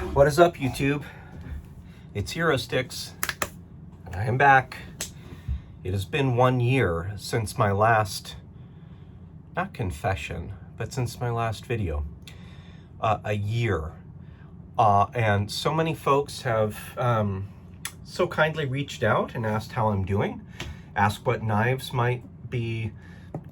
What is up, YouTube? It's Hero Sticks, and I am back. It has been 1 year since my last, not confession, but since my last video. A year. And so many folks have so kindly reached out and asked how I'm doing, asked what knives might be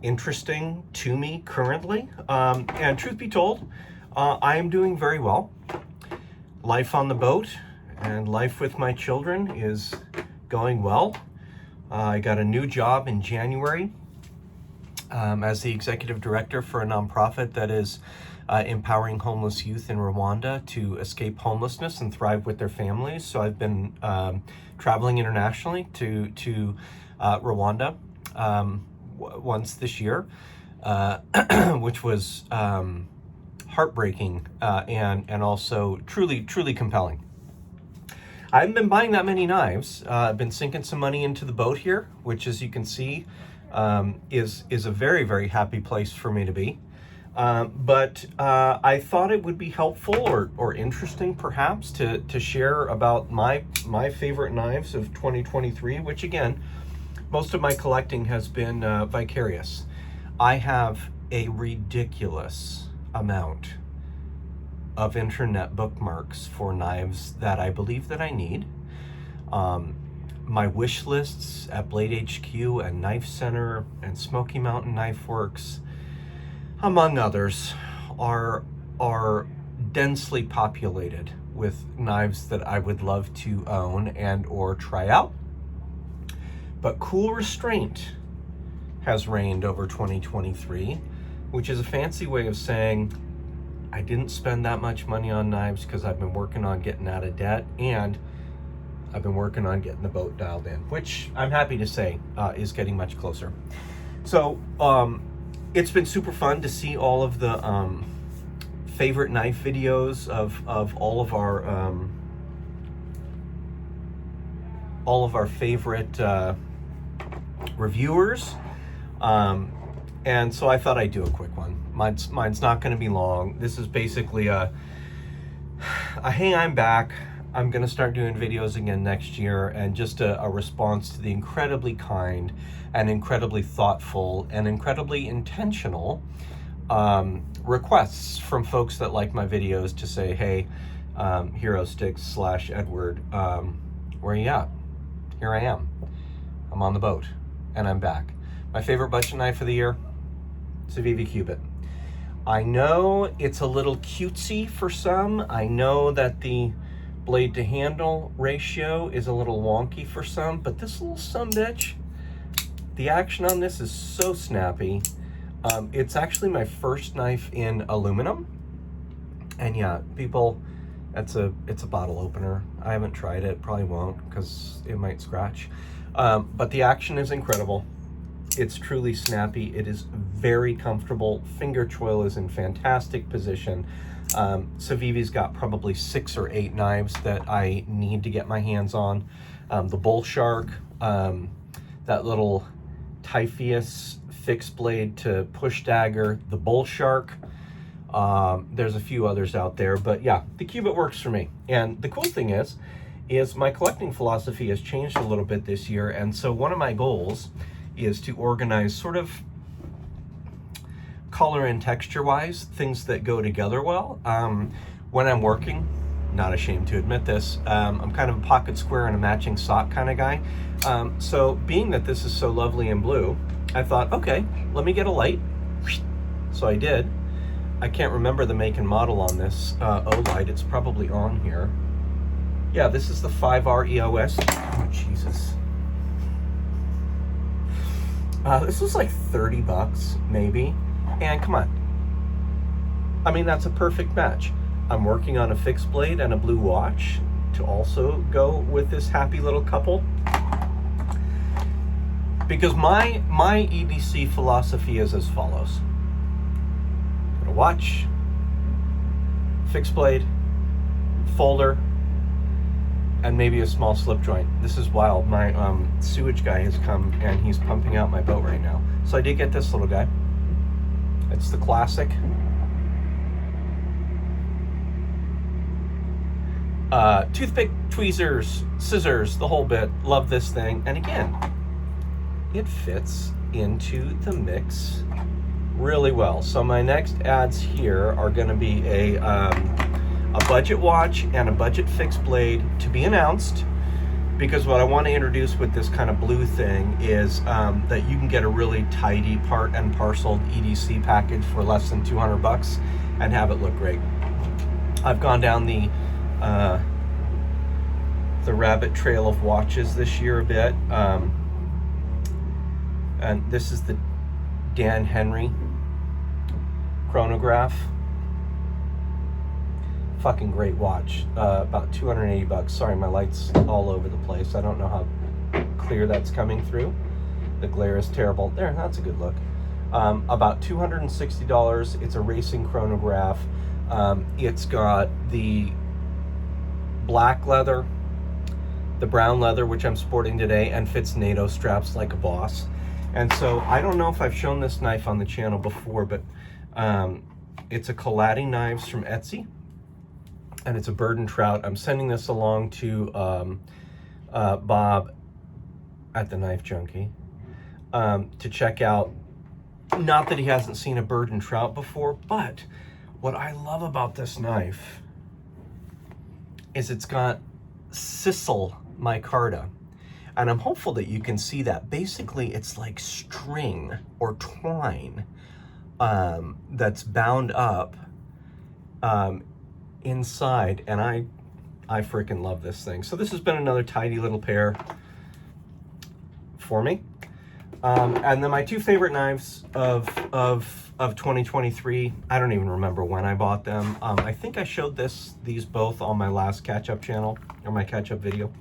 interesting to me currently. And truth be told, I am doing very well. Life on the boat and life with my children is going well. I got a new job in January as the executive director for a nonprofit that is empowering homeless youth in Rwanda to escape homelessness and thrive with their families. So I've been traveling internationally to Rwanda once this year, which was heartbreaking and also truly compelling. I haven't been buying that many knives. I've been sinking some money into the boat here, which, as you can see, is a very happy place for me to be. But I thought it would be helpful or interesting, perhaps, to share about my favorite knives of 2023, which, again, most of my collecting has been vicarious. I have a ridiculous amount of internet bookmarks for knives that I believe that I need. My wish lists at Blade HQ and Knife Center and Smoky Mountain Knife Works, among others, are densely populated with knives that I would love to own and or try out. But cool restraint has reigned over 2023, which is a fancy way of saying I didn't spend that much money on knives because I've been working on getting out of debt, and I've been working on getting the boat dialed in, which I'm happy to say is getting much closer. So it's been super fun to see all of the favorite knife videos of all of our favorite reviewers. And so I thought I'd do a quick one. Mine's not going to be long. This is basically a hey, I'm back. I'm going to start doing videos again next year, and just a response to the incredibly kind and incredibly thoughtful and incredibly intentional requests from folks that like my videos to say, hey, Hero Sticks / Edward, where are you at? Here I am. I'm on the boat, and I'm back. My favorite budget knife of the year, Civ Cubit. I know it's a little cutesy for some. I know that the blade to handle ratio is a little wonky for some, but this little sumbitch, the action on this is so snappy. It's actually my first knife in aluminum. And yeah, people, it's a bottle opener. I haven't tried it, probably won't because it might scratch. But the action is incredible. It's truly snappy. It is very comfortable. Finger choil is in fantastic position. Civ's got probably 6 or 8 knives that I need to get my hands on. The Bull Shark, that little Typheus fixed blade to push dagger, the Bull Shark. There's a few others out there, but yeah, the Cubit works for me. And the cool thing is my collecting philosophy has changed a little bit this year, and so one of my goals is to organize sort of color and texture wise things that go together well. When I'm working, not ashamed to admit this, I'm kind of a pocket square and a matching sock kind of guy. So being that this is so lovely and blue, I thought, okay, let me get a light. So I did. I can't remember the make and model on this O-Light. It's probably on here. Yeah, this is the 5R EOS. Oh, Jesus. This was like 30 bucks, maybe. And come on. I mean, that's a perfect match. I'm working on a fixed blade and a blue watch to also go with this happy little couple. Because my EDC philosophy is as follows. Got a watch, fixed blade, folder, and maybe a small slip joint. This is wild. My sewage guy has come and he's pumping out my boat right now. So I did get this little guy. It's the classic Toothpick, tweezers, scissors, the whole bit. Love this thing. And again, it fits into the mix really well. So my next ads here are going to be a budget watch and a budget fixed blade to be announced, because what I want to introduce with this kind of blue thing is that you can get a really tidy part and parcel EDC package for less than 200 bucks and have it look great. I've gone down the rabbit trail of watches this year a bit, and this is the Henry Chronograph. Fucking great watch. About 280 bucks. Sorry, my light's all over the place. I don't know how clear that's coming through. The glare is terrible. There, that's a good look. About $260. It's a racing chronograph. It's got the black leather, the brown leather, which I'm sporting today, and fits NATO straps like a boss. And so I don't know if I've shown this knife on the channel before, but it's a Colati Knives from Etsy, and it's a bird and trout. I'm sending this along to Bob at the Knife Junkie to check out. Not that he hasn't seen a bird and trout before, but what I love about this knife is it's got sisal micarta. And I'm hopeful that you can see that. Basically, it's like string or twine that's bound up inside. And I freaking love this thing. So this has been another tidy little pair for me. And then my two favorite knives of 2023. I don't even remember when I bought them. I think I showed these both on my last catch-up channel, or my catch-up video.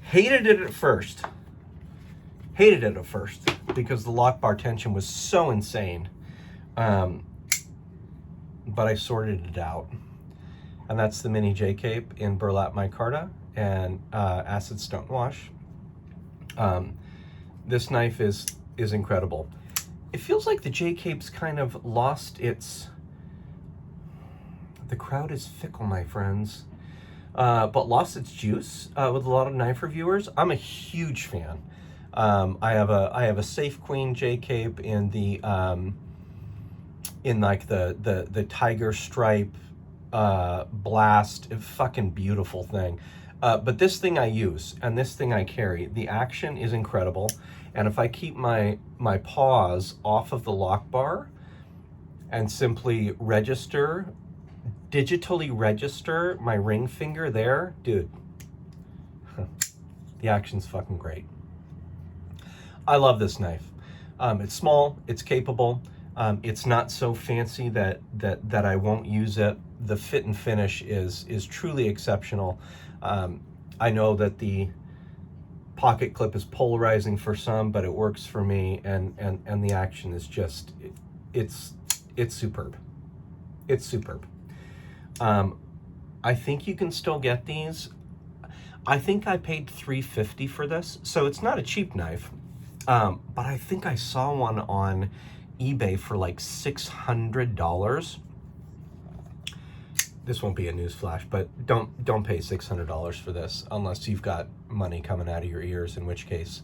Hated it at first because the lock bar tension was so insane, but I sorted it out. And that's the mini J-Cape in burlap micarta and acid stone wash. This knife is incredible. It feels like the J-Cape's kind of lost its... The crowd is fickle, my friends. But lost its juice with a lot of knife reviewers. I'm a huge fan. I have a Safe Queen J-Cape in the tiger stripe blast, fucking beautiful thing. But this thing I use and this thing I carry, the action is incredible. And if I keep my paws off of the lock bar and simply digitally register my ring finger there, dude, the action's fucking great. I love this knife. It's small, it's capable, it's not so fancy that I won't use it. The fit and finish is truly exceptional. I know that the pocket clip is polarizing for some, but it works for me, and the action is just, it's superb. It's superb. I think you can still get these. I think I paid $350 for this, so it's not a cheap knife. But I think I saw one on eBay for like $600. This won't be a news flash, but don't pay $600 for this unless you've got money coming out of your ears, in which case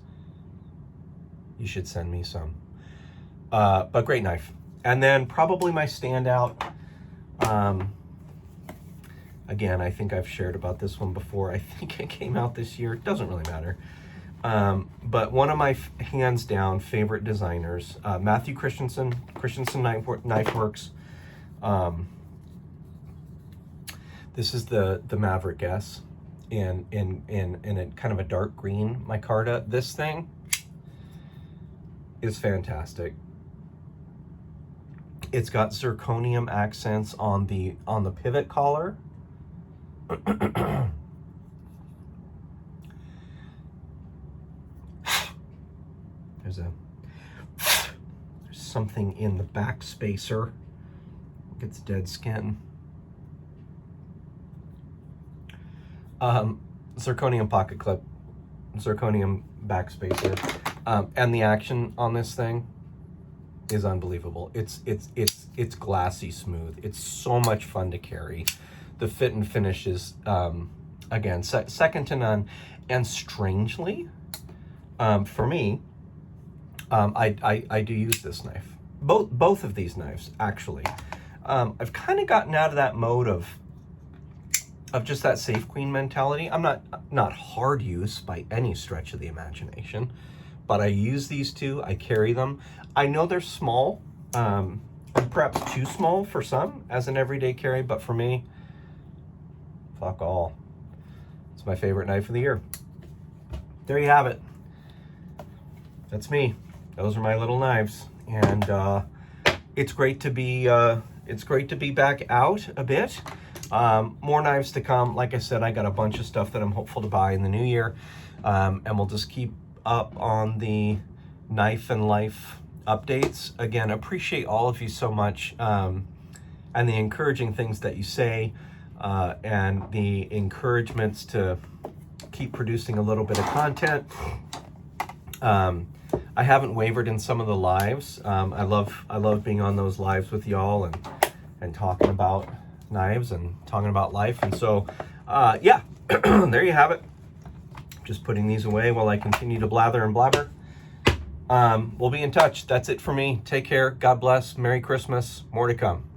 you should send me some. But great knife. And then probably my standout, again, I think I've shared about this one before. I think it came out this year. It doesn't really matter. But one of my hands down favorite designers, Matthew Christensen Knife Works. This is the Maverick S in a kind of a dark green micarta. This thing is fantastic. It's got zirconium accents on the pivot collar. There's something in the back spacer. It's dead skin. Zirconium pocket clip, zirconium back spacer, and the action on this thing is unbelievable. It's glassy smooth. It's so much fun to carry. the fit and finish is, again, second to none. And strangely, for me, I do use this knife. Both of these knives, actually. I've kind of gotten out of that mode of just that safe queen mentality. I'm not hard use by any stretch of the imagination, but I use these two. I carry them. I know they're small, perhaps too small for some as an everyday carry, but for me, fuck all. It's my favorite knife of the year. There you have it. That's me. Those are my little knives, and it's great to be back out a bit. More knives to come. Like I said, I got a bunch of stuff that I'm hopeful to buy in the new year, and we'll just keep up on the knife and life updates. Again, appreciate all of you so much, and the encouraging things that you say, and the encouragements to keep producing a little bit of content. I haven't wavered in some of the lives. I love being on those lives with y'all and talking about knives and talking about life. And so, yeah, there you have it. Just putting these away while I continue to blather and blabber. We'll be in touch. That's it for me. Take care. God bless. Merry Christmas. More to come.